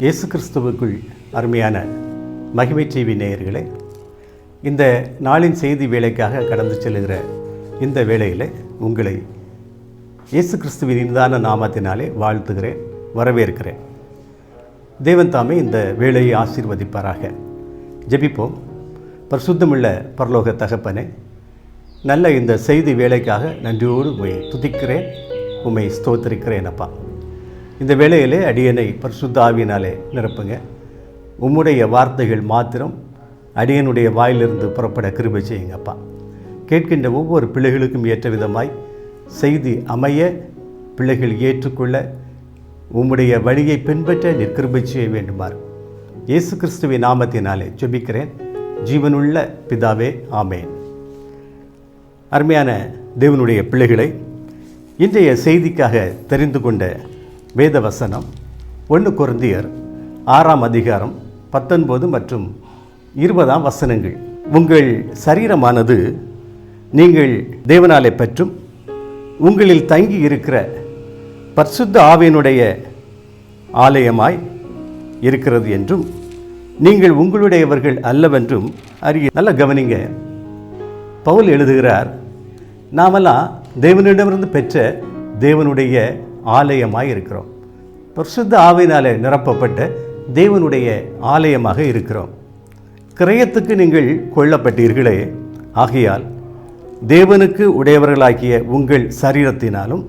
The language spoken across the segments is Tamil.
இயேசு கிறிஸ்துவுக்குள் அருமையான மகிமை டிவி நேயர்களே, இந்த நாளின் செய்தி வேலைக்காக கடந்து செல்கிற இந்த வேளையில் உங்களை இயேசு கிறிஸ்துவின் இனிதான நாமத்தினாலே வாழ்த்துகிறேன், வரவேற்கிறேன். தேவன் தாமே இந்த வேலையை ஆசீர்வதிப்பாராக. ஜெபிப்போம். பரிசுத்தமுள்ள பரலோக தகப்பனே, நல்ல இந்த செய்தி வேலைக்காக நன்றியோடு உம்மை துதிக்கிறேன், உம்மை ஸ்தோத்திரிக்கிறேன். அப்பா, இந்த வேளையிலே அடியனை பரிசுத்த ஆவியினாலே நிரப்புங்க. உம்முடைய வார்த்தைகள் மாத்திரம் அடியனுடைய வாயிலிருந்து புறப்பட கிருபை செய்யுங்கப்பா. கேட்கின்ற ஒவ்வொரு பிள்ளைகளுக்கும் ஏற்ற விதமாய் செய்தி அமைய, பிள்ளைகள் ஏற்றுக்கொள்ள உம்முடைய வழியை பின்பற்ற நீர் கிருபை செய்ய வேண்டுமாறு இயேசு கிறிஸ்துவின் நாமத்தினாலே ஜெபிக்கிறேன், ஜீவனுள்ள பிதாவே, ஆமேன். அருமையான தேவனுடைய பிள்ளைகளை, இன்றைய செய்திக்காக தெரிந்து கொண்ட வேத வசனம் 1 கொரிந்தியர் 6ஆம் அதிகாரம் 19 மற்றும் 20ஆம் வசனங்கள். உங்கள் சரீரமானது நீங்கள் தேவனாலே பெற்றும் உங்களில் தங்கி இருக்கிற பரிசுத்த ஆவியினுடைய ஆலயமாய் இருக்கிறது என்றும் நீங்கள் உங்களுடையவர்கள் அல்லவென்றும் அறிய. நல்ல கவனிங்க, பவுல் எழுதுகிறார், நாமெல்லாம் தேவனிடமிருந்து பெற்ற தேவனுடைய ஆலயமாக இருக்கிறோம். பரிசுத்த ஆவியினாலே நிரப்பப்பட்ட தேவனுடைய ஆலயமாக இருக்கிறோம். கிரயத்துக்கு நீங்கள் கொள்ளப்பட்டீர்களே, ஆகையால் தேவனுக்கு உடையவர்களாகிய உங்கள் சரீரத்தினாலும்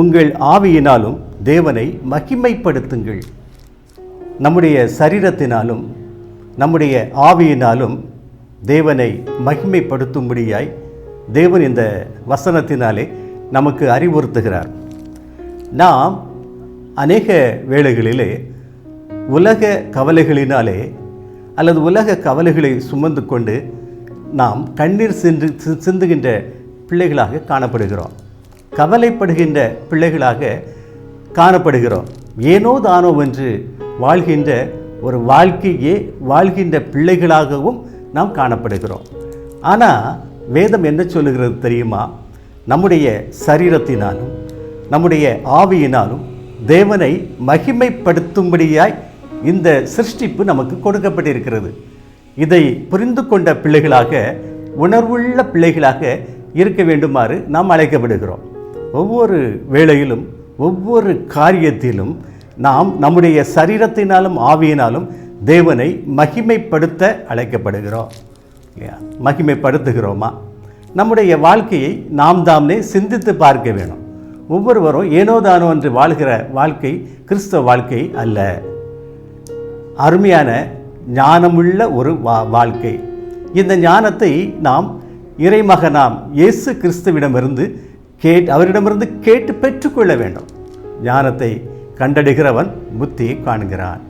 உங்கள் ஆவியினாலும் தேவனை மகிமைப்படுத்துங்கள். நம்முடைய சரீரத்தினாலும் நம்முடைய ஆவியினாலும் தேவனை மகிமைப்படுத்தும்படியாய் தேவன் இந்த வசனத்தினாலே நமக்கு அறிவுறுத்துகிறார். நாம் அநேக வேளைகளிலே உலக கவலைகளினாலே அல்லது உலக கவலைகளை சுமந்து கொண்டு நாம் கண்ணீர் சிந்துகின்ற பிள்ளைகளாக காணப்படுகிறோம், கவலைப்படுகின்ற பிள்ளைகளாக காணப்படுகிறோம். ஏனோ தானோ என்று வாழ்கின்ற ஒரு வாழ்க்கையே வாழ்கின்ற பிள்ளைகளாகவும் நாம் காணப்படுகிறோம். ஆனால் வேதம் என்ன சொல்லுகிறது தெரியுமா? நம்முடைய சரீரத்தினாலும் நம்முடைய ஆவியினாலும் தேவனை மகிமைப்படுத்தும்படியாய் இந்த சிருஷ்டிப்பு நமக்கு கொடுக்கப்பட்டிருக்கிறது. இதை புரிந்து கொண்ட பிள்ளைகளாக, உணர்வுள்ள பிள்ளைகளாக இருக்க வேண்டுமாறு நாம் அழைக்கப்படுகிறோம். ஒவ்வொரு வேளையிலும் ஒவ்வொரு காரியத்திலும் நாம் நம்முடைய சரீரத்தினாலும் ஆவியினாலும் தேவனை மகிமைப்படுத்த அழைக்கப்படுகிறோம். இல்லையா? மகிமைப்படுத்துகிறோமா? நம்முடைய வாழ்க்கையை நாம் தாமே சிந்தித்து பார்க்க வேணும். ஒவ்வொருவரும் ஏனோதானோ என்று வாழ்கிற வாழ்க்கை கிறிஸ்தவ வாழ்க்கை அல்ல. அருமையான ஞானமுள்ள ஒரு வாழ்க்கை. இந்த ஞானத்தை நாம் இறைமகனாம் இயேசு கிறிஸ்துவிடமிருந்து அவரிடமிருந்து கேட்டு பெற்றுக்கொள்ள வேண்டும். ஞானத்தை கண்டடைகிறவன் புத்தியை காண்கிறான்.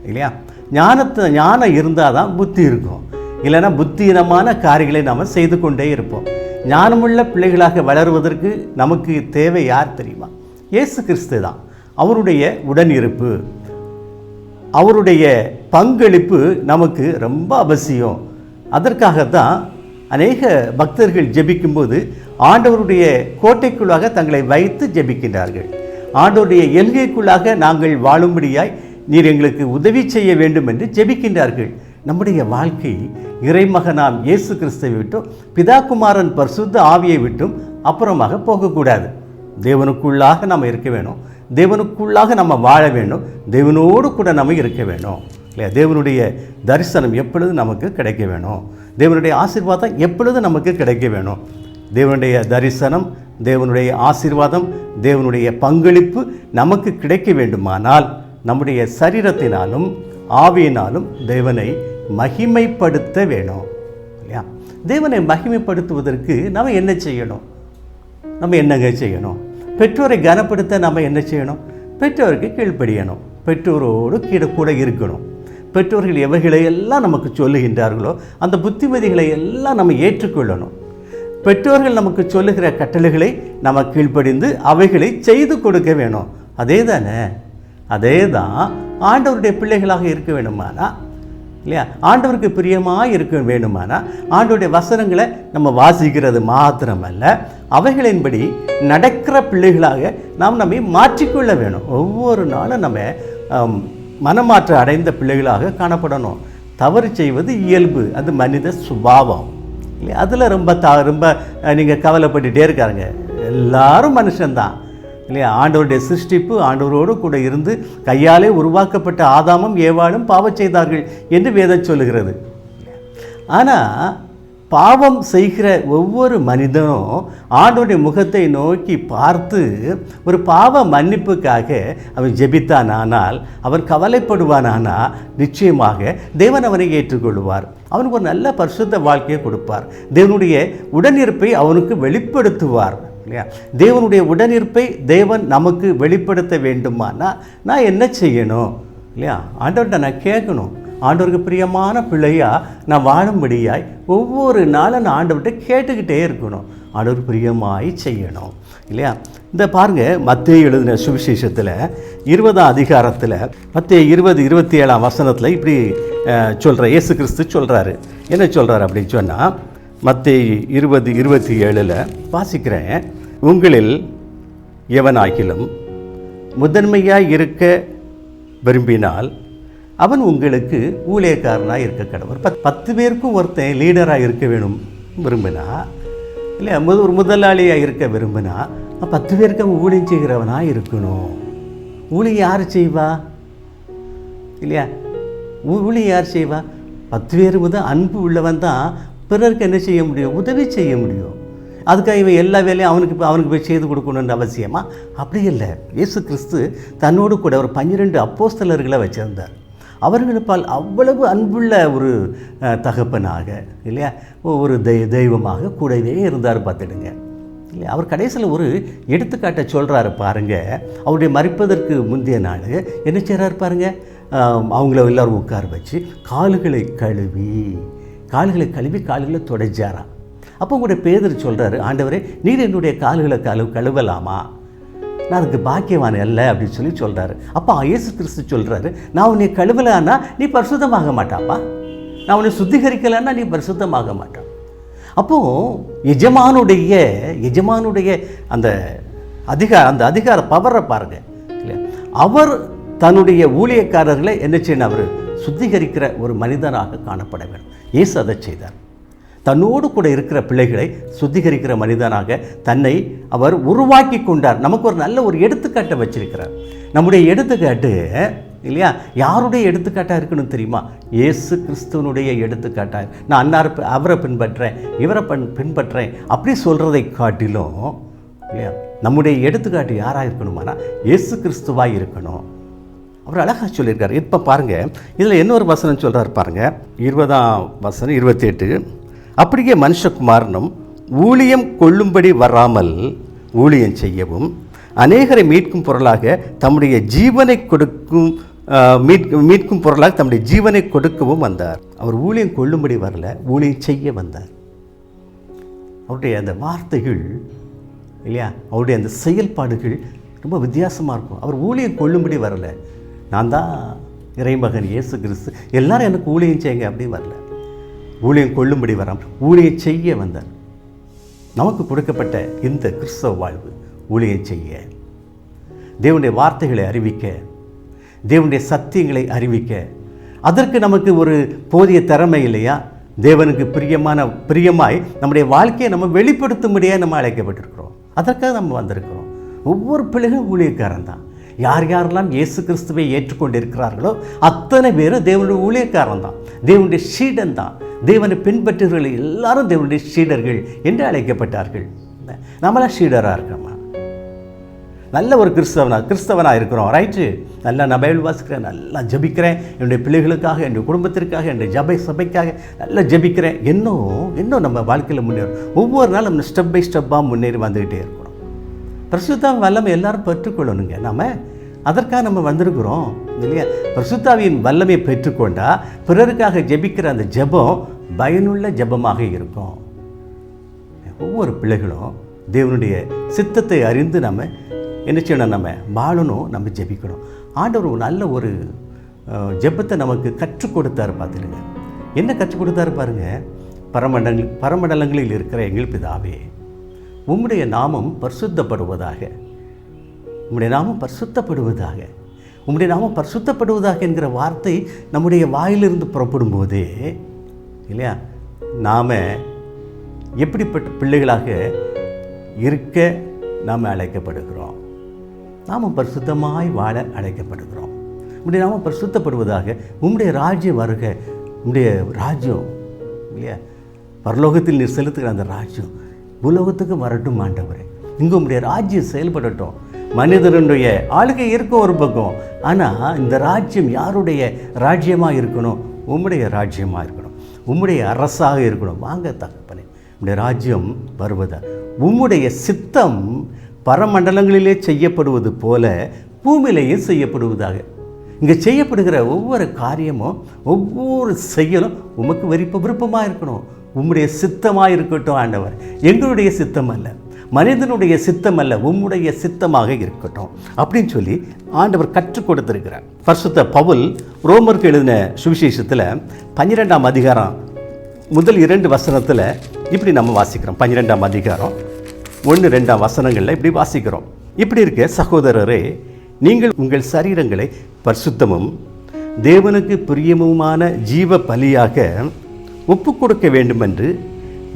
இல்லையா? ஞானம் இருந்தால் தான் புத்தி இருக்கும். இல்லைன்னா புத்தீனமான காரியங்களை நாம் செய்து கொண்டே இருப்போம். ஞானமுள்ள பிள்ளைகளாக வளருவதற்கு நமக்கு தேவை யார் தெரியுமா? இயேசு கிறிஸ்து தான். அவருடைய உடனிருப்பு, அவருடைய பங்களிப்பு நமக்கு ரொம்ப அவசியம். அதற்காகத்தான் அநேக பக்தர்கள் ஜெபிக்கும்போது ஆண்டவருடைய கோட்டைக்குள்ளாக தங்களை வைத்து ஜெபிக்கின்றார்கள். ஆண்டவருடைய எல்கைக்குள்ளாக நாங்கள் வாழும்படியாய் நீர் எங்களுக்கு உதவி செய்ய வேண்டும் என்று ஜெபிக்கின்றார்கள். நம்முடைய வாழ்க்கை இறைமகனாம் இயேசு கிறிஸ்துவை விட்டும் பிதா குமாரன் பரிசுத்த ஆவியை விட்டும் அப்புறமாக போகக்கூடாது. தேவனுக்குள்ளாக நம்ம இருக்க வேணும், தேவனுக்குள்ளாக நம்ம வாழ வேண்டும், தேவனோடு கூட நம்ம இருக்க வேணும். இல்லையா? தேவனுடைய தரிசனம் எப்பொழுது நமக்கு கிடைக்க வேணும், தேவனுடைய ஆசீர்வாதம் எப்பொழுது நமக்கு கிடைக்க வேணும். தேவனுடைய தரிசனம், தேவனுடைய ஆசீர்வாதம், தேவனுடைய பங்களிப்பு நமக்கு கிடைக்க வேண்டுமானால் நம்முடைய சரீரத்தினாலும் ஆவியினாலும் தேவனை மகிமைப்படுத்த வேணும். இல்லையா? தேவனை மகிமைப்படுத்துவதற்கு நம்ம என்ன செய்யணும்? நம்ம என்னங்க செய்யணும்? பெற்றோரை கனப்படுத்த நம்ம என்ன செய்யணும்? பெற்றோருக்கு கீழ்ப்படியணும், பெற்றோரோடு கூட இருக்கணும். பெற்றோர்கள் எவைகளை எல்லாம் நமக்கு சொல்லுகின்றார்களோ அந்த புத்திமதிகளை எல்லாம் நம்ம ஏற்றுக்கொள்ளணும். பெற்றோர்கள் நமக்கு சொல்லுகிற கட்டளைகளை நம்ம கீழ்ப்படிந்து அவைகளை செய்து கொடுக்க வேணும். அதே தானே? அதே தான் ஆண்டவருடைய பிள்ளைகளாக இருக்க வேணுமானா, இல்லையா? ஆண்டவருக்கு பிரியமாக இருக்க வேணுமானா ஆண்டவருடைய வசனங்களை நம்ம வாசிக்கிறது மாத்திரமல்ல, அவைகளின்படி நடக்கிற பிள்ளைகளாக நாம் நம்மை மாற்றிக்கொள்ள வேணும். ஒவ்வொரு நாளும் நம்ம மனமாற்றம் அடைந்த பிள்ளைகளாக காணப்படணும். தவறு செய்வது இயல்பு, அது மனித சுபாவம் இல்லையா? அதில் ரொம்ப நீங்கள் கவலைப்பட்டுகிட்டே இருக்காருங்க. எல்லாரும் மனுஷன்தான் இல்லையா? ஆண்டவருடைய சிருஷ்டிப்பு, ஆண்டவரோடு கூட இருந்து கையாலே உருவாக்கப்பட்ட ஆதாமும் ஏவாளும் பாவம் செய்தார்கள் என்று வேதம் சொல்லுகிறது. ஆனால் பாவம் செய்கிற ஒவ்வொரு மனிதனும் ஆண்டவருடைய முகத்தை நோக்கி பார்த்து ஒரு பாவ மன்னிப்புக்காக அவன் ஜெபித்தானால், அவன் கவலைப்படுவானானால் நிச்சயமாக தேவன் அவனை ஏற்றுக்கொள்வார். அவனுக்கு ஒரு நல்ல பரிசுத்த வாழ்க்கையை கொடுப்பார். தேவனுடைய உடனிருப்பை அவனுக்கு வெளிப்படுத்துவார் இல்லையா? தேவனுடைய உடனிருப்பை தேவன் நமக்கு வெளிப்படுத்த வேண்டுமானா நான் என்ன செய்யணும் இல்லையா? ஆண்டவர்கிட்ட நான் கேட்கணும். ஆண்டவருக்கு பிரியமான பிள்ளையாக நான் வாழும்படியாய் ஒவ்வொரு நாளும் நான் ஆண்டவர்கிட்ட கேட்டுக்கிட்டே இருக்கணும். ஆண்டவர் பிரியமாய் செய்யணும் இல்லையா? இந்த பாருங்கள், மத்தேயு எழுதின சுவிசேஷத்தில் 20ஆம் அதிகாரத்தில் மத்தேயு 20:27 இப்படி சொல்கிற இயேசு கிறிஸ்து சொல்கிறாரு. என்ன சொல்கிறாரு அப்படின்னு சொன்னால், மத்தேயு 20:27 வாசிக்கிறேன். உங்களில் எவனாகிலும் முதன்மையாக இருக்க விரும்பினால் அவன் உங்களுக்கு ஊழியக்காரனாக இருக்க கடவுள். 10 பேருக்கும் ஒருத்தன் லீடராக இருக்க வேணும் விரும்பினா இல்லையா? ஒரு முதலாளியாக இருக்க விரும்பினா 10 பேருக்கு அவன் ஊழியம் செய்கிறவனாக இருக்கணும். ஊழியம் யார் செய்வா இல்லையா? ஊழியம் யார் செய்வா? 10 பேர் முதல் அன்பு உள்ளவன் தான் பிறருக்கு என்ன செய்ய முடியும்? உதவி செய்ய முடியும். அதுக்காக இவன் எல்லா வேலையும் அவனுக்கு போய் செய்து கொடுக்கணுன்ற அவசியமா? அப்படி இல்லை. இயேசு கிறிஸ்து தன்னோடு கூட ஒரு 12 அப்போஸ்தலர்களை வச்சிருந்தார். அவர்களுப்பால் அவ்வளவு அன்புள்ள ஒரு தகப்பனாக இல்லையா, ஒரு தெய்வமாக கூடவே இருந்தார். பார்த்துடுங்க இல்லையா? அவர் கடைசியில் ஒரு எடுத்துக்காட்டை சொல்கிறாரு பாருங்கள். அவருடைய மரிப்பதற்கு முந்தைய நாள் என்ன செய்கிறார் பாருங்கள். அவங்கள எல்லோரும் உட்கார வச்சு கால்களை கழுவி கால்களை துடைச்சாராம். அப்போ உங்களுடைய பேதர் சொல்கிறாரு, ஆண்டவரே நீர் என்னுடைய கால்களை கழுவலாமா? நான் அதுக்கு பாக்கியவான் அல்ல அப்படின்னு சொல்லி சொல்கிறாரு. அப்போ இயேசு கிறிஸ்து சொல்கிறாரு, நான் உன்னை கழுவலான்னா நீ பரிசுத்தமாக மாட்டாப்பா, நான் உன்னை சுத்திகரிக்கலான்னா நீ பரிசுத்தமாக மாட்டான். அப்போது எஜமானுடைய அந்த அதிகார பவரை பாருங்க இல்லையா? அவர் தன்னுடைய ஊழியக்காரர்களை என்ன செய்யணும்? அவர் சுத்திகரிக்கிற ஒரு மனிதனாக காணப்பட வேண்டும். இயேசு அதை செய்தார். தன்னோடு கூட இருக்கிற பிள்ளைகளை சுத்திகரிக்கிற மனிதனாக தன்னை அவர் உருவாக்கி கொண்டார். நமக்கு ஒரு நல்ல ஒரு எடுத்துக்காட்டை வச்சிருக்கிறார். நம்முடைய எடுத்துக்காட்டு இல்லையா, யாருடைய எடுத்துக்காட்டாக இருக்கணும் தெரியுமா? இயேசு கிறிஸ்துவனுடைய எடுத்துக்காட்டாக. நான் அவரை பின்பற்றேன், இவரை பின்பற்றேன் அப்படி சொல்கிறதை காட்டிலும் இல்லையா, நம்முடைய எடுத்துக்காட்டு யாராக இருக்கணுமானா இயேசு கிறிஸ்துவாக இருக்கணும். அவர் அழகாக சொல்லியிருக்கார். இப்போ பாருங்கள், இதில் இன்னொரு வசனம் சொல்கிறார் பாருங்கள், 20ஆம் வசனம் 28. அப்படியே மனுஷகுமாரனும் ஊழியம் கொள்ளும்படி வராமல் ஊழியம் செய்யவும் அநேகரை மீட்கும் பொருளாக தம்முடைய ஜீவனை மீட்கும் பொருளாக தம்முடைய ஜீவனை கொடுக்கவும் வந்தார். அவர் ஊழியம் கொள்ளும்படி வரல, ஊழியம் செய்ய வந்தார். அவருடைய அந்த வார்த்தைகள் இல்லையா, அவருடைய அந்த செயல்பாடுகள் ரொம்ப வித்தியாசமாக இருக்கும். அவர் ஊழியம் கொள்ளும்படி வரல, நான் தான் இறைமகன் இயேசு கிறிஸ்து, எல்லாரும் எனக்கு ஊழியம் செய்யுங்க அப்படின்னு வரல. ஊழியம் கொள்ளும்படி வராமல் ஊழியம் செய்ய வந்தார். நமக்கு கொடுக்கப்பட்ட இந்த கிறிஸ்தவ வாழ்வு ஊழியம் செய்ய, தேவனுடைய வார்த்தைகளை அறிவிக்க, தேவனுடைய சத்தியங்களை அறிவிக்க, அதற்கு நமக்கு ஒரு போதிய திறமை இல்லையா? தேவனுக்கு பிரியமாய் நம்முடைய வாழ்க்கையை நம்ம வெளிப்படுத்தும்படியாக நம்ம அழைக்கப்பட்டிருக்கிறோம். அதற்காக நம்ம வந்திருக்கிறோம். ஒவ்வொரு பிள்ளைகளும் ஊழியக்காரன் தான். யாரெல்லாம் இயேசு கிறிஸ்துவை ஏற்றுக்கொண்டிருக்கிறார்களோ அத்தனை பேரும் தேவனுடைய ஊழியக்காரன் தான், தேவனுடைய சீடன் தான். தேவனை பின்பற்றுகிறவர்கள் எல்லாரும் தேவனுடைய சீடர்கள் என்று அழைக்கப்பட்டார்கள். நம்மளாம் சீடராக இருக்கிறோமா? நல்ல ஒரு கிறிஸ்தவனாக இருக்கிறோம், ரைட்டு. நல்லா நான் பைபிள் வாசிக்கிறேன், நல்லா ஜபிக்கிறேன், என்னுடைய பிள்ளைகளுக்காக, என்னுடைய குடும்பத்திற்காக, என்னுடைய சபைக்காக நல்லா ஜபிக்கிறேன். இன்னும் நம்ம வாழ்க்கையில் முன்னேறும். ஒவ்வொரு நாளும் நம்ம ஸ்டெப் பை ஸ்டெப்பாக முன்னேறி வந்துக்கிட்டே இருக்கிறோம். பரிசுத்தாவின் வல்லமை எல்லாரும் பெற்றுக்கொள்ளணுங்க. அதற்காக நம்ம வந்திருக்கிறோம் இல்லையா? பரிசுத்தாவின் வல்லமையை பெற்றுக்கொண்டால் பிறருக்காக ஜெபிக்கிற அந்த ஜெபம் பயனுள்ள ஜெபமாக இருக்கும். ஒவ்வொரு பிள்ளைகளும் தேவனுடைய சித்தத்தை அறிந்து நம்ம என்ன செய்யணும்? நம்ம வாழணும், நம்ம ஜெபிக்கணும். ஆண்டவர் நல்ல ஒரு ஜெபத்தை நமக்கு கற்றுக் கொடுத்தாரு. பார்த்துடுங்க, என்ன கற்றுக் கொடுத்தாரு பாருங்கள். பரமண்டலங்களில் இருக்கிற எங்கள் பிதாவே, உம்முடைய நாமம் பரிசுத்தப்படுவதாக, உம்முடைய நாமம் பரிசுத்தப்படுவதாக, உம்முடைய நாமம் பரிசுத்தப்படுவதாக என்கிற வார்த்தை நம்முடைய வாயிலிருந்து புறப்படும் போதே இல்லையா, நாம் எப்படிப்பட்ட பிள்ளைகளாக இருக்க நாம் அழைக்கப்படுகிறோம். நாம் பரிசுத்தமாய் வாழ அழைக்கப்படுகிறோம். உம்முடைய நாமம் பரிசுத்தப்படுவதாக, உம்முடைய ராஜ்யம் வருக, உம்முடைய ராஜ்யம் இல்லையா, பரலோகத்தில் நீர் செலுத்துகிற அந்த ராஜ்யம் பூலோகத்துக்கு வரட்டும் ஆண்டவரே. இங்கே உம்முடைய ராஜ்யம் செயல்படட்டும். மனிதனுடைய ஆளுகை இருக்கும் ஒரு பக்கம், ஆனால் இந்த ராஜ்யம் யாருடைய ராஜ்யமாக இருக்கணும்? உம்முடைய ராஜ்யமாக இருக்கணும், உம்முடைய அரசாக இருக்கணும். வாங்க தகப்பனே, உம்முடைய ராஜ்யம் வருவதா, உம்முடைய சித்தம் பரமண்டலங்களிலே செய்யப்படுவது போல பூமியிலேயும் செய்யப்படுவதாக. இங்கே செய்யப்படுகிற ஒவ்வொரு காரியமும் ஒவ்வொரு செயலும் உமக்கு விருப்பமாக இருக்கணும். உம்முடைய சித்தமாக இருக்கட்டும் ஆண்டவர். எங்களுடைய சித்தம் அல்ல, மனிதனுடைய சித்தம் அல்ல, உம்முடைய சித்தமாக இருக்கட்டும் அப்படின்னு சொல்லி ஆண்டவர் கற்றுக் கொடுத்திருக்கிறார். பரிசுத்த பவுல் ரோமருக்கு எழுதின சுவிசேஷத்தில் 12ஆம் அதிகாரம் முதல் 2 வசனத்தில் இப்படி நம்ம வாசிக்கிறோம். 12ஆம் அதிகாரம் 1-2 வசனங்களில் இப்படி வாசிக்கிறோம். இப்படி இருக்க சகோதரரே, நீங்கள் உங்கள் சரீரங்களை பரிசுத்தமும் தேவனுக்கு பிரியமுமான ஜீவ பலியாக ஒப்பு கொடுக்க வேண்டும் என்று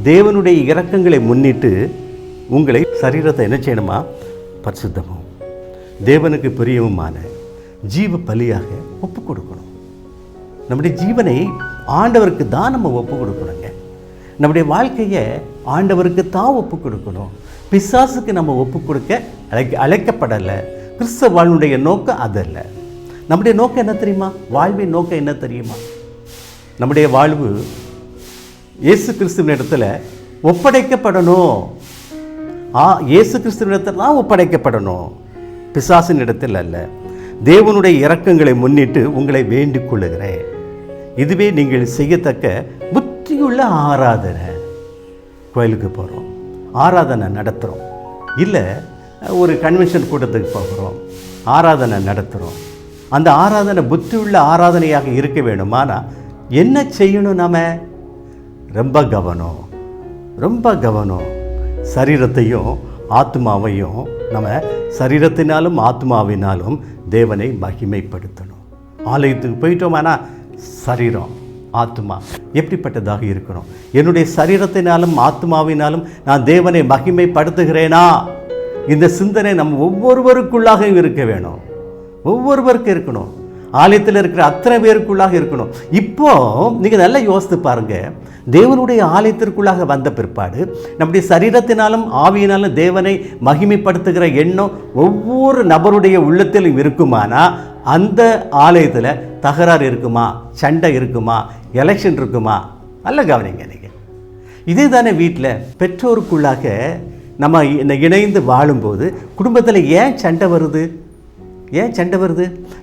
தேவனுடைய இரக்கங்களை முன்னிட்டு உங்களை சரீரத்தை என்ன செய்யணுமா? பரிசுத்தமும் தேவனுக்கு பிரியமுமான ஜீவ பலியாக ஒப்பு கொடுக்கணும். நம்முடைய ஜீவனை ஆண்டவருக்கு தான் நம்ம ஒப்பு கொடுக்கணுங்க. நம்முடைய வாழ்க்கையை ஆண்டவருக்கு தான் ஒப்பு கொடுக்கணும். பிசாசுக்கு நம்ம ஒப்பு கொடுக்க அழைக்கப்படலை. கிறிஸ்தவ வாழ்வுடைய நோக்கம் அதல்ல. நம்முடைய நோக்கம் என்ன தெரியுமா? வாழ்வின் நோக்கம் என்ன தெரியுமா? நம்முடைய வாழ்வு இயேசு கிறிஸ்துவின் இடத்துல ஒப்படைக்கப்படணும். இயேசு கிறிஸ்துவின் இடத்துல தான் ஒப்படைக்கப்படணும், பிசாசின் இடத்தில் அல்ல. தேவனுடைய இரக்கங்களை முன்னிட்டு உங்களை வேண்டிக் கொள்ளுகிறேன். இதுவே நீங்கள் செய்யத்தக்க புத்தியுள்ள ஆராதனை. கோயிலுக்கு போகிறோம், ஆராதனை நடத்துகிறோம், இல்லை ஒரு கன்வென்ஷன் கூட்டத்துக்கு போகிறோம், ஆராதனை நடத்துகிறோம். அந்த ஆராதனை புத்தியுள்ள ஆராதனையாக இருக்க வேணுமானா என்ன செய்யணும்? நம்ம ரொம்ப கவனம். சரீரத்தையும் ஆத்மாவையும் நம்ம சரீரத்தினாலும் ஆத்மாவினாலும் தேவனை மகிமைப்படுத்தணும். ஆலயத்துக்கு போயிட்டோமானா சரீரம் ஆத்மா எப்படிப்பட்டதாக இருக்கணும்? என்னுடைய சரீரத்தினாலும் ஆத்மாவினாலும் நான் தேவனை மகிமைப்படுத்துகிறேனா? இந்த சிந்தனை நம்ம ஒவ்வொருவருக்குள்ளாக இருக்க வேணும். ஒவ்வொருவருக்கும் இருக்கணும். ஆலயத்தில் இருக்கிற அத்தனை பேருக்குள்ளாக இருக்கணும். இப்போ நீங்கள் நல்லா யோசித்து பாருங்க, தேவனுடைய ஆலயத்திற்குள்ளாக வந்த பிற்பாடு நம்முடைய சரீரத்தினாலும் ஆவியினாலும் தேவனை மகிமைப்படுத்துகிற எண்ணம் ஒவ்வொரு நபருடைய உள்ளத்திலும் இருக்குமானா அந்த ஆலயத்தில் தகராறு இருக்குமா? சண்டை இருக்குமா? எலெக்ஷன் இருக்குமா? நல்ல கவனிங்க. நீங்கள் இதே தானே வீட்டில் பெற்றோருக்குள்ளாக நம்ம இணைந்து வாழும்போது குடும்பத்தில் ஏன் சண்டை வருது?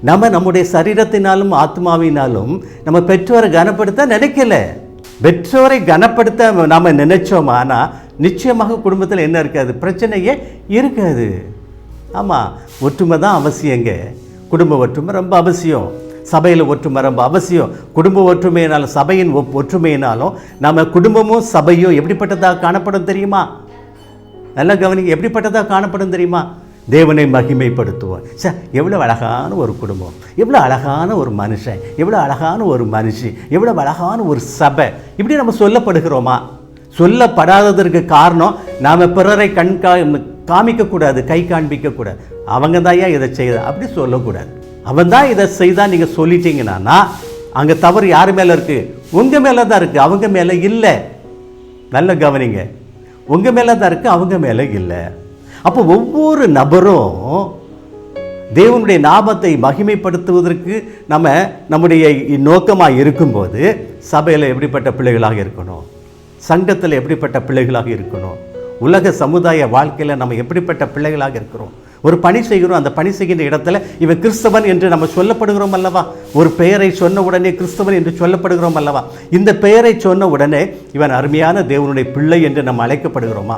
நம்ம நம்முடைய சரீரத்தினாலும் ஆத்மாவினாலும் நம்ம பெற்றோரை கனப்படுத்த நினைக்கல. பெற்றோரை கனப்படுத்த நாம் நினைச்சோமானா நிச்சயமாக குடும்பத்தில் என்ன இருக்காது? பிரச்சனையே இருக்காது. ஆமாம், ஒற்றுமை தான் அவசியங்க. குடும்ப ஒற்றுமை ரொம்ப அவசியம். சபையில் ஒற்றுமை ரொம்ப அவசியம். குடும்ப ஒற்றுமையினாலும் சபையின் ஒற்றுமையினாலும் நம்ம குடும்பமும் சபையும் எப்படிப்பட்டதாக காணப்படும் தெரியுமா? நல்லா கவனிங்க, எப்படிப்பட்டதாக காணப்படும் தெரியுமா? தேவனை மகிமைப்படுத்துவோம். எவ்வளோ அழகான ஒரு குடும்பம், எவ்வளோ அழகான ஒரு மனுஷன், எவ்வளோ அழகான ஒரு மனுஷி, எவ்வளோ அழகான ஒரு சபை, இப்படி நம்ம சொல்லப்படுகிறோமா? சொல்லப்படாததற்கு காரணம் நாம் பிறரை காமிக்கக்கூடாது, கை காண்பிக்கக்கூடாது. அவங்க தான் இதை செய்த அப்படி சொல்லக்கூடாது. அவன் தான் இதை செய்தால் நீங்கள் சொல்லிட்டீங்கன்னா அங்கே தவறு யார் மேலே இருக்குது? உங்கள் மேலே தான் இருக்குது, அவங்க மேலே இல்லை. நல்ல கவனிங்க, உங்கள் மேலே தான் இருக்குது, அவங்க மேலே இல்லை. அப்போ ஒவ்வொரு நபரும் தேவனுடைய நாமத்தை மகிமைப்படுத்துவதற்கு நம்முடைய நோக்கமாக இருக்கும்போது சபையில் எப்படிப்பட்ட பிள்ளைகளாக இருக்கணும், சங்கத்தில் எப்படிப்பட்ட பிள்ளைகளாக இருக்கணும், உலக சமுதாய வாழ்க்கையில் நம்ம எப்படிப்பட்ட பிள்ளைகளாக இருக்கிறோம். ஒரு பணி செய்கிறோம், அந்த பணி செய்கின்ற இடத்துல இவன் கிறிஸ்தவன் என்று நம்ம சொல்லப்படுகிறோம் அல்லவா? ஒரு பெயரை சொன்ன உடனே கிறிஸ்தவன் என்று சொல்லப்படுகிறோம் அல்லவா? இந்த பெயரை சொன்ன உடனே இவன் அருமையான தேவனுடைய பிள்ளை என்று நம்ம அழைக்கப்படுகிறோமா?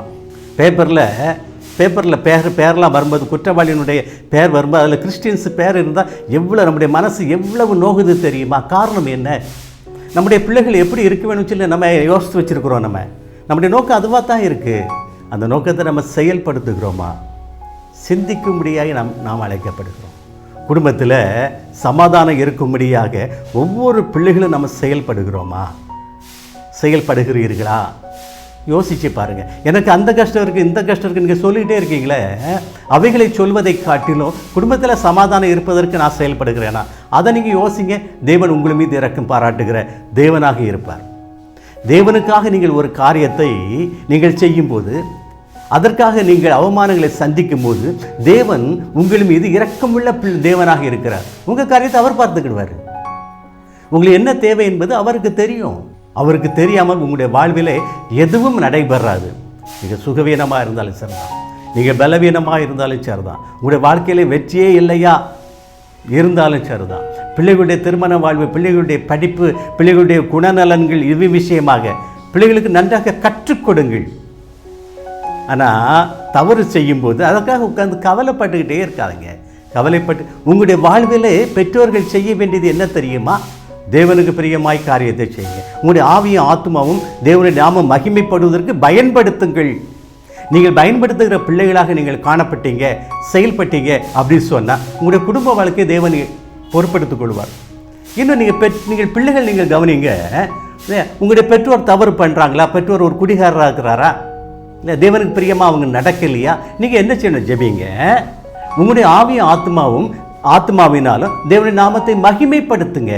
பேப்பரில் பேரெலாம் வரும்போது, குற்றவாளியினுடைய பேர் வரும்போது அதில் கிறிஸ்டியன்ஸ் பேர் இருந்தால் எவ்வளோ நம்முடைய மனசு எவ்வளவு நோகுது தெரியுமா? காரணம் என்ன? நம்முடைய பிள்ளைகள் எப்படி இருக்க வேணும்னு சொல்லி நம்ம யோசித்து வச்சுருக்கிறோம். நம்முடைய நோக்கம் அதுவாக தான் இருக்குது. அந்த நோக்கத்தை நம்ம செயல்படுத்துகிறோமா? சிந்திக்கும்படியாக நாம் அழைக்கப்படுகிறோம். குடும்பத்தில் சமாதானம் இருக்கும்படியாக ஒவ்வொரு பிள்ளைகளும் நம்ம செயல்படுகிறோமா? செயல்படுகிறீர்களா? யோசிச்சு பாருங்க. எனக்கு அந்த கஷ்டம் இருக்குது, இந்த கஷ்டம் இருக்குது நீங்கள் சொல்லிகிட்டே இருக்கீங்களே, அவைகளை சொல்வதை காட்டிலும் குடும்பத்தில் சமாதானம் இருப்பதற்கு நான் செயல்படுகிறேனா? அதை நீங்கள் யோசிங்க. தேவன் உங்கள் மீது இரக்கம் பாராட்டுகிற தேவனாக இருப்பார். தேவனுக்காக நீங்கள் ஒரு காரியத்தை நீங்கள் செய்யும்போது, அதற்காக நீங்கள் அவமானங்களை சந்திக்கும் போது, தேவன் உங்கள் மீது இரக்கமுள்ள தேவனாக இருக்கிறார். உங்கள் காரியத்தை அவர் பார்த்துக்கிடுவார். உங்களுக்கு என்ன தேவை என்பது அவருக்கு தெரியும். அவருக்கு தெரியாமல் உங்களுடைய வாழ்விலே எதுவும் நடைபெறாது. நீங்கள் சுகவீனமாக இருந்தாலும் சரிதான், நீங்கள் பலவீனமாக இருந்தாலும் சரிதான், உங்களுடைய வாழ்க்கையிலே வெற்றியே இல்லையா இருந்தாலும் சரிதான், பிள்ளைகளுடைய திருமண வாழ்வு, பிள்ளைகளுடைய படிப்பு, பிள்ளைகளுடைய குணநலன்கள், இது விஷயமாக பிள்ளைகளுக்கு நன்றாக கற்றுக் கொடுங்கள். ஆனால் தவறு செய்யும்போது அதற்காக உட்கார்ந்து கவலைப்பட்டுக்கிட்டே இருக்காதுங்க. கவலைப்பட்டு உங்களுடைய வாழ்விலே பெற்றோர்கள் செய்ய வேண்டியது என்ன தெரியுமா? தேவனுக்கு பிரியமாய் காரியத்தை செய்யுங்க. உங்களுடைய ஆவியும் ஆத்மாவும் தேவனுடைய நாம மகிமைப்படுவதற்கு பயன்படுத்துங்கள். நீங்கள் பயன்படுத்துகிற பிள்ளைகளாக நீங்கள் காணப்பட்டீங்க, செயல்பட்டீங்க அப்படின்னு சொன்னால் உங்களுடைய குடும்ப வாழ்க்கையை தேவன் பொறுப்படுத்திக் கொள்வார். இன்னும் நீங்கள் பிள்ளைகள் நீங்கள் கவனிங்க. உங்களுடைய பெற்றோர் தவறு பண்ணுறாங்களா? பெற்றோர் ஒரு குடிகாரராக இருக்கிறாரா? இல்லை தேவனுக்கு பிரியமாக அவங்க நடக்கலையா? நீங்கள் என்ன செய்யணும்? ஜெபிங்க. உங்களுடைய ஆவியும் ஆத்மாவினாலும் தேவனுடைய நாமத்தை மகிமைப்படுத்துங்க.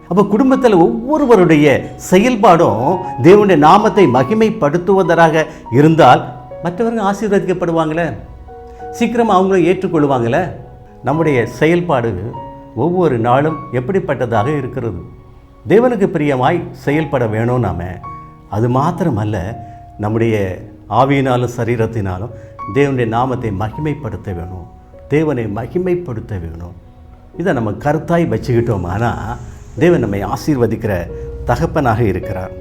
அப்போ குடும்பத்தில் ஒவ்வொருவருடைய செயல்பாடும் தேவனுடைய நாமத்தை மகிமைப்படுத்துவதாக இருந்தால் மற்றவர்கள் ஆசீர்வதிக்கப்படுவாங்களே, சீக்கிரமாக அவங்களும் ஏற்றுக்கொள்வாங்களே. நம்முடைய செயல்பாடு ஒவ்வொரு நாளும் எப்படிப்பட்டதாக இருக்கிறது? தேவனுக்கு பிரியமாய் செயல்பட வேணும் நாம. அது மாத்திரமல்ல, நம்முடைய ஆவியினாலும் சரீரத்தினாலும் தேவனுடைய நாமத்தை மகிமைப்படுத்த வேணும், தேவனை மகிமைப்படுத்த வேணும். இதை நம்ம கருத்தாய் வச்சுக்கிட்டோமானா தேவன் நம்மை ஆசீர்வதிக்கிற தகப்பனாக இருக்கிறார்.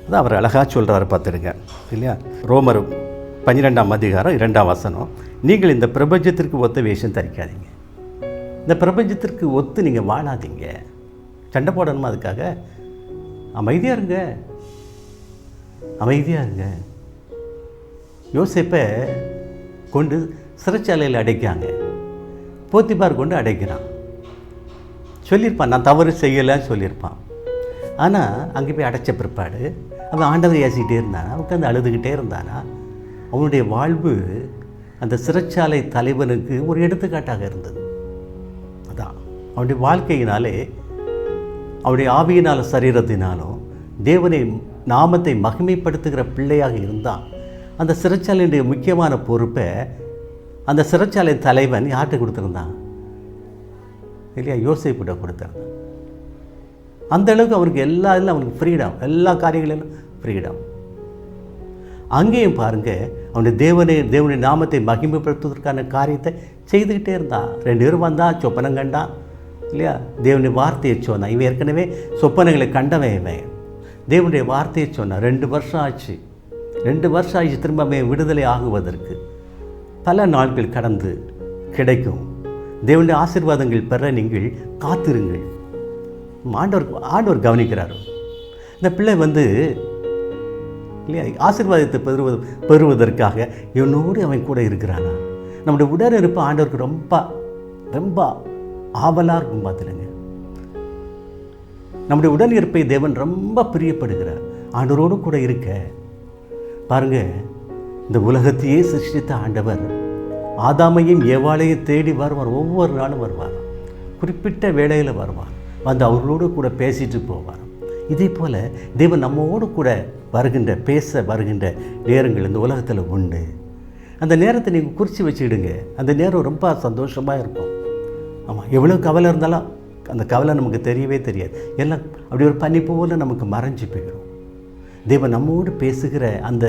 அதான் அவர் அழகாக சொல்கிறார், பார்த்துடுங்க இல்லையா? ரோமர் 12ஆம் அதிகாரம் 2ஆம் வசனம், நீங்கள் இந்த பிரபஞ்சத்திற்கு ஒத்த வேஷம் தரிக்காதீங்க. இந்த பிரபஞ்சத்திற்கு ஒத்து நீங்கள் வாழாதீங்க. சண்டை போடணுமா? அதுக்காக அமைதியாக இருங்க, அமைதியாக இருங்க. யோசேப்பை கொண்டு சிறைச்சாலையில் அடைக்காங்க, போத்திபார் கொண்டு அடைக்கிறான். சொல்லியிருப்பான், நான் தவறு செய்யலைன்னு சொல்லியிருப்பான். ஆனால் அங்கே போய் அடைச்ச பிற்பாடு அவன் ஆண்டவர் ஏசிக்கிட்டே இருந்தானா, உட்காந்து அழுதுகிட்டே இருந்தானா? அவனுடைய வாழ்வு அந்த சிறைச்சாலை தலைவனுக்கு ஒரு எடுத்துக்காட்டாக இருந்தது. அதான் அவனுடைய வாழ்க்கையினாலே, அவனுடைய ஆவியினாலும் சரீரத்தினாலும் தேவனை நாமத்தை மகிமைப்படுத்துகிற பிள்ளையாக இருந்தான். அந்த சிறைச்சாலையுடைய முக்கியமான பொறுப்பை அந்த சிறைச்சாலை தலைவன் யார்கிட்ட கொடுத்துருந்தான் இல்லையா? யோசேப்பிட்ட கொடுத்துருந்தான். அந்த அளவுக்கு அவனுக்கு அவனுக்கு ஃப்ரீடம், எல்லா காரியங்களிலும் ஃப்ரீடம். அங்கேயும் பாருங்கள், அவனுடைய தேவனுடைய நாமத்தை மகிமைப்படுத்துவதற்கான காரியத்தை செய்துக்கிட்டே இருந்தான். 2 பேரும் வந்தான், சொப்பனம் கண்டான் இல்லையா? தேவனுடைய வார்த்தையை சொன்னான். இவன் ஏற்கனவே சொப்பனங்களை கண்டவன். இவன் தேவனுடைய வார்த்தையை சொன்னான். 2 வருஷம் ஆச்சு. 2 வருஷம் ஆச்சு திரும்ப விடுதலை ஆகுவதற்கு. பல நாட்கள் கடந்து கிடைக்கும். தேவனுடைய ஆசீர்வாதங்கள் பெற நீங்கள் காத்திருங்கள். ஆண்டவர் கவனிக்கிறார். இந்த பிள்ளை இல்லையா, ஆசீர்வாதத்தை பெறுவதற்காக என்னோடு அவன் கூட இருக்கிறானா? நம்முடைய உடனிருப்பு ஆண்டவருக்கு ரொம்ப ரொம்ப ஆவலாக இருக்கும். பார்த்துடுங்க, நம்முடைய உடனிருப்பை தேவன் ரொம்ப பிரியப்படுகிறார். ஆண்டவரோடு கூட இருக்க பாருங்க. இந்த உலகத்தையே சிருஷ்டித்த ஆண்டவர் ஆதாமையும் ஏவாளையும் தேடி வருவார். ஒவ்வொரு நாளும் வருவார், குறிப்பிட்ட வேளையில் வருவார், வந்து அவர்களோடு கூட பேசிட்டு போவார். இதே போல் தேவன் நம்மோடு கூட பேச வருகின்ற நேரங்கள் இந்த உலகத்தில் உண்டு. அந்த நேரத்தை நீங்கள் குறித்து வச்சுக்கிடுங்க. அந்த நேரம் ரொம்ப சந்தோஷமாக இருக்கும். ஆமாம், எவ்வளோ கவலை இருந்தாலும் அந்த கவலை நமக்கு தெரியவே தெரியாது. எல்லாம் அப்படி ஒரு பனி போல் நமக்கு மறைஞ்சு போயிடும். தேவன் நம்மோடு பேசுகிற அந்த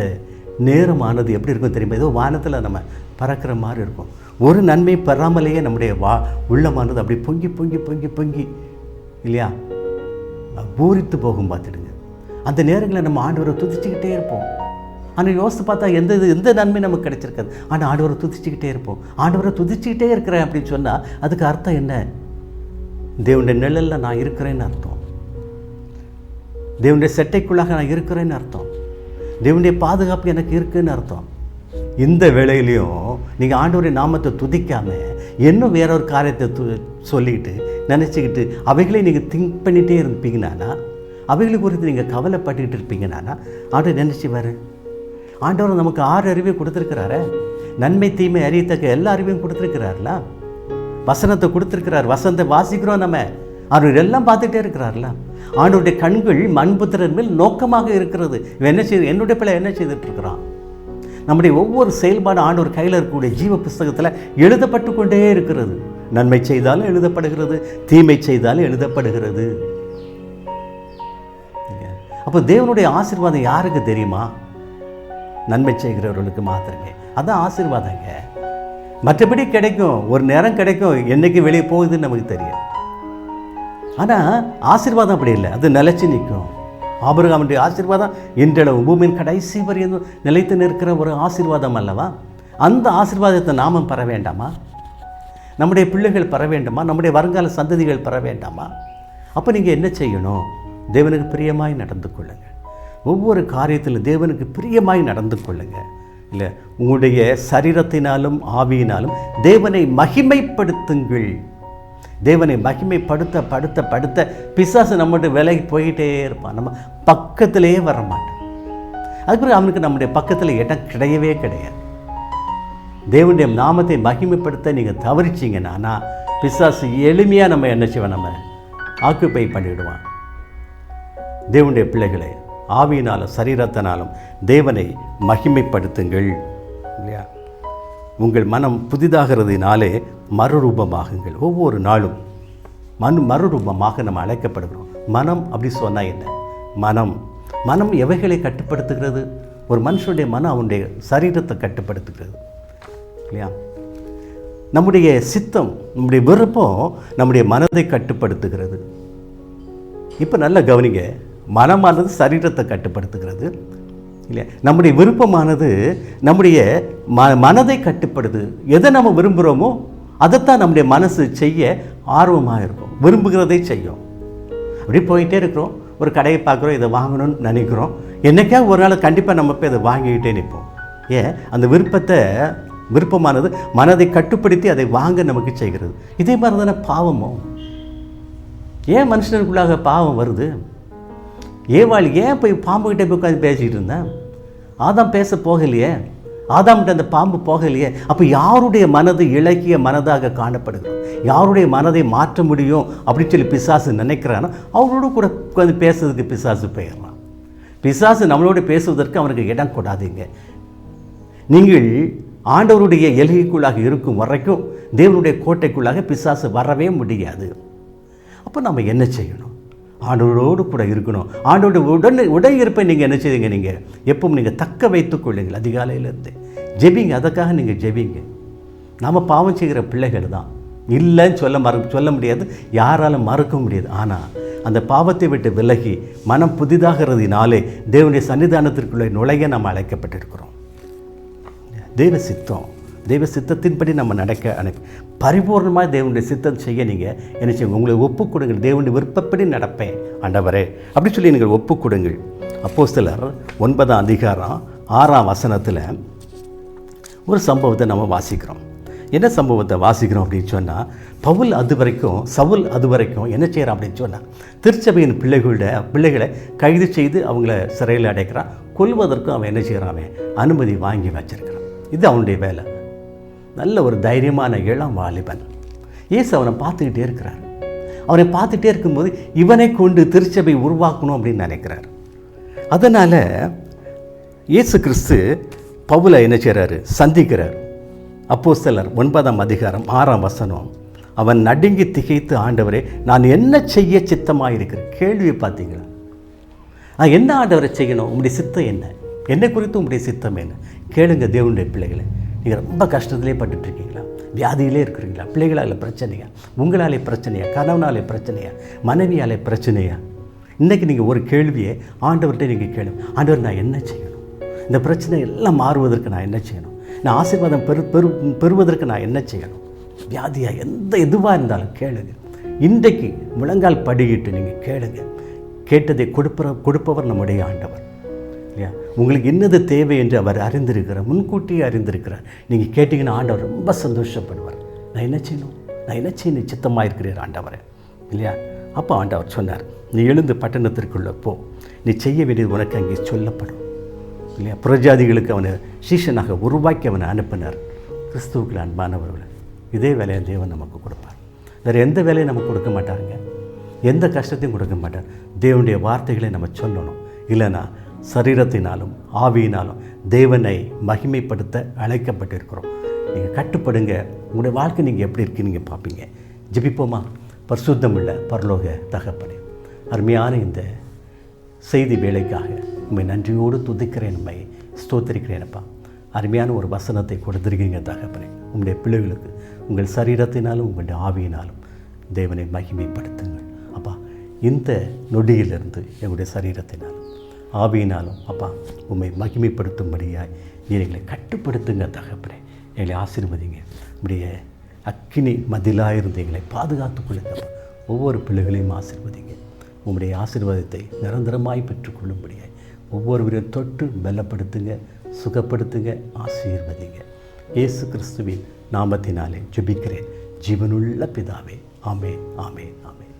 நேரமானது எப்படி இருக்கும் தெரியுமா? ஏதோ வானத்தில் நம்ம பறக்கிற மாதிரி இருக்கும். ஒரு நன்மை பெறாமலேயே நம்முடைய உள்ளமானது அப்படி பொங்கி பொங்கி பொங்கி பொங்கி இல்லையா பூரித்து போகும். பார்த்துடுங்க, அந்த நேரங்களில் நம்ம ஆண்டவரை துதிச்சுக்கிட்டே இருப்போம். ஆனால் யோசித்து பார்த்தா எந்த நன்மை நமக்கு கிடைச்சிருக்காது. ஆனால் ஆண்டவரை துதிச்சுக்கிட்டே இருப்போம். ஆண்டவரை துதிச்சுக்கிட்டே இருக்கிறேன் அப்படின்னு சொன்னால் அதுக்கு அர்த்தம் என்ன? தேவனுடைய நிழலில் நான் இருக்கிறேன்னு அர்த்தம். தேவனுடைய செட்டைக்குள்ளாக நான் இருக்கிறேன்னு அர்த்தம். தேவனுடைய பாதுகாப்பு எனக்கு இருக்குன்னு அர்த்தம். இந்த வேளையிலையும் நீங்கள் ஆண்டவருடைய நாமத்தை துதிக்காமல் இன்னும் வேறொரு காரியத்தை சொல்லிக்கிட்டு நினச்சிக்கிட்டு அவைகளை நீங்கள் திங்க் பண்ணிகிட்டே இருப்பீங்கனானா, அவைகளை குறித்து நீங்கள் கவலைப்பட்டுக்கிட்டு இருப்பீங்கனானா ஆண்டவர் நினச்சிவார். ஆண்டவர் நமக்கு 6 அறிவை கொடுத்துருக்கிறாரு. நன்மை தீமை அறியத்தக்க எல்லா அறிவையும் கொடுத்துருக்கிறார்ல. வசனத்தை கொடுத்துருக்கிறார். வசனத்தை வாசிக்கிறோம் நம்ம. அவர் எல்லாம் பார்த்துட்டே இருக்கிறார்ல. ஆண்டவருடைய கண்கள் மண்புத்திரன் மேல் நோக்கமாக இருக்கிறது. இவன் என்ன செய்து, என்னுடைய பிள்ளை என்ன செய்துட்டு இருக்கிறான்? நம்முடைய ஒவ்வொரு செயல்பாடு ஆண்டவர் கையில் இருக்கக்கூடிய ஜீவ புஸ்தகத்தில் எழுதப்பட்டு கொண்டே இருக்கிறது. நன்மை செய்தாலும் எழுதப்படுகிறது, தீமை செய்தாலும் எழுதப்படுகிறது. அப்போ தேவனுடைய ஆசீர்வாதம் யாருக்கு தெரியுமா? நன்மை செய்கிறவர்களுக்கு மாத்திரமே. அதான் ஆசீர்வாதங்க. மற்றபடி கிடைக்கும், ஒரு நேரம் கிடைக்கும், என்னைக்கு வெளியே போகுதுன்னு நமக்கு தெரியும். ஆனால் ஆசீர்வாதம் அப்படி இல்லை, அது நிலைச்சு நிற்கும். ஆபிரகாமுடைய ஆசீர்வாதம் இன்றளவு பூமியின் கடைசி வரையும் நிலைத்து நிற்கிற ஒரு ஆசீர்வாதம் அல்லவா? அந்த ஆசீர்வாதத்தை நாமும் பெற வேண்டாமா? நம்முடைய பிள்ளைகள் பெற வேண்டாமா? நம்முடைய வருங்கால சந்ததிகள் பெற வேண்டாமா? அப்போ நீங்கள் என்ன செய்யணும்? தேவனுக்கு பிரியமாய் நடந்து கொள்ளுங்கள். ஒவ்வொரு காரியத்திலும் தேவனுக்கு பிரியமாய் நடந்து கொள்ளுங்கள். இல்லை, உங்களுடைய சரீரத்தினாலும் ஆவியினாலும் தேவனை மகிமைப்படுத்துங்கள். தேவனை மகிமைப்படுத்த படுத்த படுத்த பிசாசு நம்மகிட்ட விலகி போயிட்டே இருப்பான். நம்ம பக்கத்திலேயே வர மாட்டோம். அதுக்கு அவனுக்கு நம்முடைய பக்கத்தில் இடம் கிடையவே கிடையாது. தேவனுடைய நாமத்தை மகிமைப்படுத்த நீங்கள் தவறிச்சிங்கன்னா பிசாசு எளிமையாக நம்ம என்ன செய்வோம், நம்ம ஆக்குப்பை பண்ணிவிடுவான். தேவனுடைய பிள்ளைகளை ஆவியினாலும் சரீரத்தினாலும் தேவனை மகிமைப்படுத்துங்கள். இல்லையா? உங்கள் மனம் புதிதாகிறதுனாலே மறுரூபமாகுங்கள். ஒவ்வொரு நாளும் மறுரூபமாக நம்ம அழைக்கப்படுகிறோம். மனம் அப்படி சொன்னால் என்ன? மனம் எவைகளை கட்டுப்படுத்துகிறது? ஒரு மனுஷனுடைய மனம் அவனுடைய சரீரத்தை கட்டுப்படுத்துகிறது. இல்லையா? நம்முடைய சித்தம், நம்முடைய விருப்பம் நம்முடைய மனதை கட்டுப்படுத்துகிறது. இப்போ நல்லா கவனிங்க, மனமானது சரீரத்தை கட்டுப்படுத்துகிறது. இல்லையா? நம்முடைய விருப்பமானது நம்முடைய மனதை கட்டுப்படுது. எதை நம்ம விரும்புகிறோமோ அதைத்தான் நம்முடைய மனசு செய்ய ஆர்வமாக இருக்கும், விரும்புகிறதை செய்யும். அப்படி போயிட்டே இருக்கிறோம். ஒரு கடையை பார்க்குறோம், இதை வாங்கணும்னு நினைக்கிறோம். என்றைக்கா ஒரு நாள் கண்டிப்பாக நம்ம போய் அதை வாங்கிக்கிட்டே நிற்போம். ஏன்? அந்த விருப்பமானது மனதை கட்டுப்படுத்தி அதை வாங்க நமக்கு செய்கிறது. இதே மாதிரி தானே பாவமும். ஏன் மனுஷனுக்குள்ளாக பாவம் வருது? ஏவாள் ஏன் போய் பாம்புகிட்ட போய் உட்காந்து பேசிக்கிட்டு இருந்தேன்? ஆதாம் பேச போகலையே, ஆதாம்கிட்ட அந்த பாம்பு போகலையே. அப்போ யாருடைய மனது இலக்கிய மனதாக காணப்படுகிறோம்? யாருடைய மனதை மாற்ற முடியும் அப்படின்னு சொல்லி பிசாசு நினைக்கிறானோ அவரோட கூட உட்காந்து பேசுறதுக்கு பிசாசு போயிடலாம். பிசாசு நம்மளோட பேசுவதற்கு அவனுக்கு இடம் கொடாதீங்க. நீங்கள் ஆண்டவருடைய எல்கைக்குள்ளாக இருக்கும் வரைக்கும் தேவனுடைய கோட்டைக்குள்ளாக பிசாசு வரவே முடியாது. அப்போ நம்ம என்ன செய்யணும்? ஆண்டவரோடு கூட இருக்கணும். ஆண்டோட உடன் இருப்பை நீங்கள் என்ன செய்வீங்க? நீங்கள் எப்பவும் நீங்கள் தக்க வைத்துக் கொள்ளுங்கள். அதிகாலையிலேருந்து ஜெபிங்க. அதுக்காக நீங்கள் ஜெபிங்க. நாம் பாவம் செய்கிற பிள்ளைகள் தான், இல்லைன்னு சொல்ல முடியாது, யாராலும் மறுக்க முடியாது. ஆனால் அந்த பாவத்தை விட்டு விலகி மனம் புதிதாகிறதுனாலே தேவனுடைய சன்னிதானத்திற்குள்ளே நுழைய நம்ம அழைக்கப்பட்டிருக்கிறோம். தெய்வ சித்தத்தின்படி நம்ம நடக்க பரிபூர்ணமாக தேவனுடைய சித்தம் செய்ய நீங்கள் என்ன செய்யுங்க? உங்களை ஒப்புக் கொடுங்கள். தேவனுடைய விருப்பப்படி நடப்பேன் ஆண்டவரே அப்படி சொல்லி நீங்கள் ஒப்புக் கொடுங்கள். அப்போஸ்தலர் 9ஆம் அதிகாரம் 6ஆம் வசனத்தில் ஒரு சம்பவத்தை நம்ம வாசிக்கிறோம். என்ன சம்பவத்தை வாசிக்கிறோம் அப்படின்னு சொன்னால், சவுல் அது வரைக்கும் என்ன செய்கிறான் அப்படின்னு சொன்னால், திருச்சபையின் பிள்ளைகளை கைது செய்து அவங்கள சிறையில் அடைக்கிறான். கொல்வதற்கும் அவன் என்ன செய்கிறான்? அவன் அனுமதி வாங்கி வச்சிருக்கிறான். இது அவனுடைய வேலை. நல்ல ஒரு தைரியமான இளம் வாலிபன். இயேசு அவனை பார்த்துக்கிட்டே இருக்கிறார். அவனை பார்த்துட்டே இருக்கும்போது இவனை கொண்டு திருச்சபை உருவாக்கணும் அப்படின்னு நினைக்கிறார். அதனால் இயேசு கிறிஸ்து பவுலை என்ன செய்கிறாரு? சந்திக்கிறார். அப்போஸ்தலர் 9ஆம் அதிகாரம் 6ஆம் வசனம், அவன் நடுங்கி திகைத்து, ஆண்டவரே நான் என்ன செய்ய சித்தமாக இருக்கிறேன்? கேள்வியை பார்த்தீங்களா? நான் என்ன ஆண்டவரை செய்யணும்? உங்களுடைய சித்தம் என்ன? என்னை குறித்து உங்களுடைய சித்தம் என்ன? கேளுங்க தேவனுடைய பிள்ளைகளை. நீங்கள் ரொம்ப கஷ்டத்திலே பட்டுட்ருக்கீங்களா? வியாதியிலே இருக்கிறீங்களா? பிள்ளைகளால் பிரச்சனையா? உங்களாலே பிரச்சனையா? கணவனாலே பிரச்சனையா? மனைவியாலே பிரச்சனையா? இன்றைக்கி நீங்கள் ஒரு கேள்வியை ஆண்டவர்கிட்ட நீங்கள் கேளுங்க. ஆண்டவர் நான் என்ன செய்யணும்? இந்த பிரச்சனை எல்லாம் மாறுவதற்கு நான் என்ன செய்யணும்? நான் ஆசீர்வாதம் பெறுவதற்கு நான் என்ன செய்யணும்? வியாதியாக எதுவாக இருந்தாலும் கேளுங்க. இன்றைக்கு முழங்கால் படிக்கிட்டு நீங்கள் கேளுங்க. கேட்டதை கொடுப்பவர் நம்முடைய ஆண்டவர். இல்லையா? உங்களுக்கு என்னது தேவை என்று அவர் அறிந்திருக்கிறார், முன்கூட்டியே அறிந்திருக்கிறார். நீங்கள் கேட்டிங்கன்னா ஆண்டவர் ரொம்ப சந்தோஷப்படுவார். நான் என்ன செய்யணும்? நான் என்ன செய்ய சித்தமாக இருக்கிறேன் ஆண்டவரே இல்லையா? அப்போ ஆண்டவர் சொன்னார், நீ எழுந்து பட்டணத்திற்குள்ளே போ, நீ செய்ய வேண்டியது உனக்கு அங்கே சொல்லப்படும் இல்லையா? புறஜாதிகளுக்கு அவனை சீஷனாக உருவாக்கி அவனை அனுப்பினார். கிறிஸ்துவுக்கு அன்பானவர்கள், இதே வேலையை தேவன் நமக்கு கொடுப்பார். வேறு எந்த வேலையும் நமக்கு கொடுக்க மாட்டாருங்க, எந்த கஷ்டத்தையும் கொடுக்க மாட்டார். தேவனுடைய வார்த்தைகளை நம்ம சொல்லணும். இல்லைனா சரீரத்தினாலும் ஆவியினாலும் தேவனை மகிமைப்படுத்த அழைக்கப்பட்டிருக்கிறோம். நீங்கள் கட்டுப்படுங்க, உங்களுடைய வாழ்க்கை நீங்கள் எப்படி இருக்குன்னு நீங்கள் பார்ப்பீங்க. ஜெபிப்போமா? பரிசுத்தமுள்ள பரலோக தகப்பனே, அருமையான இந்த செய்தி வேலைக்காக உண்மை நன்றியோடு துதிக்கிறேன், உண்மை ஸ்தோத்திரிக்கிறேனப்பா. அருமையான ஒரு வசனத்தை கொடுத்துருக்கீங்க தகப்பனே. உங்களுடைய பிள்ளைகளுக்கு உங்கள் சரீரத்தினாலும் உங்களுடைய ஆவியினாலும் தேவனை மகிமைப்படுத்துங்கள் அப்பா. இந்த நொடியிலிருந்து எங்களுடைய சரீரத்தினாலும் ஆவியினாலும் அப்பா உண்மை மகிமைப்படுத்தும்படியாய் எங்களை கட்டுப்படுத்துங்க தகப்பனே. எங்களை ஆசீர்வதிங்க. உடைய அக்கினி மதிலாக இருந்து எங்களை பாதுகாத்துக் கொள்ளுங்கப்பா. ஒவ்வொரு பிள்ளைகளையும் ஆசீர்வதிங்க. உங்களுடைய ஆசீர்வாதத்தை நிரந்தரமாய் பெற்றுக்கொள்ளும்படியாய் ஒவ்வொருவரையும் தொட்டு பலப்படுத்துங்க, சுகப்படுத்துங்க, ஆசீர்வதிங்க. இயேசு கிறிஸ்துவின் நாமத்தினாலே ஜெபிக்கிறேன் ஜீவனுள்ள பிதாவே. ஆமென், ஆமென், ஆமென்.